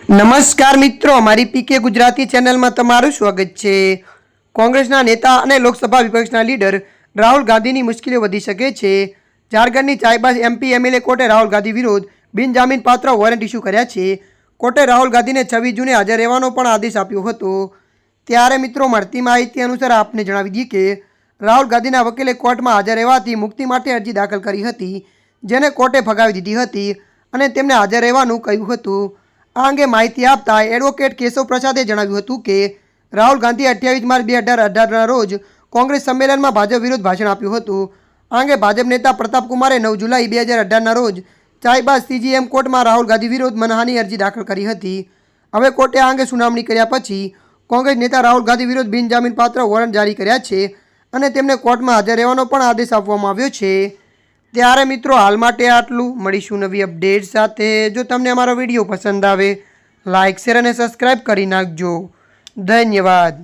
નમસ્કાર મિત્રો, અમારી પીકે ગુજરાતી ચેનલમાં તમારું સ્વાગત છે। કોંગ્રેસના નેતા અને લોકસભા વિપક્ષના લીડર રાહુલ ગાંધીની મુશ્કેલીઓ વધી શકે છે। ઝારખંડની ચાઈબાસ એમપી એમએલએ કોર્ટે રાહુલ ગાંધી વિરુદ્ધ બિનજામીનપાત્ર વોરંટ ઇસ્યુ કર્યા છે। કોર્ટે રાહુલ ગાંધીને 26 જૂને હાજર રહેવાનો પણ આદેશ આપ્યો હતો। ત્યારે મિત્રો, મળતી માહિતી અનુસાર આપને જણાવી દઈએ કે રાહુલ ગાંધીના વકીલે કોર્ટમાં હાજર રહેવાથી મુક્તિ માટે અરજી દાખલ કરી હતી, જેને કોર્ટે ફગાવી દીધી હતી અને તેમને હાજર રહેવાનું કહ્યું હતું। આ અંગે માહિતી આપતા એડવોકેટ કેશવ પ્રસાદે જણાવ્યું હતું કે રાહુલ ગાંધીએ 28 માર્ચ 2018ના રોજ કોંગ્રેસ સંમેલનમાં ભાજપ વિરુદ્ધ ભાષણ આપ્યું હતું। આ અંગે ભાજપ નેતા પ્રતાપ કુમારે 9 જુલાઈ 2018ના રોજ ચાઈબાસ સીજીએમ કોર્ટમાં રાહુલ ગાંધી વિરુદ્ધ માનહાની અરજી દાખલ કરી હતી। હવે કોર્ટે આ અંગે સુનાવણી કર્યા પછી કોંગ્રેસ નેતા રાહુલ ગાંધી વિરુદ્ધ બિનજામીનપાત્ર વોરંટ જારી કર્યા છે અને તેમને કોર્ટમાં હાજર રહેવાનો પણ આદેશ આપવામાં આવ્યો છે। ત્યારે મિત્રો, હાલ માટે આટલું। મળીશું નવી અપડેટ સાથે। જો તમને અમારો વિડીયો પસંદ આવે, લાઇક, શેર અને સબસ્ક્રાઈબ કરી નાખજો। ધન્યવાદ।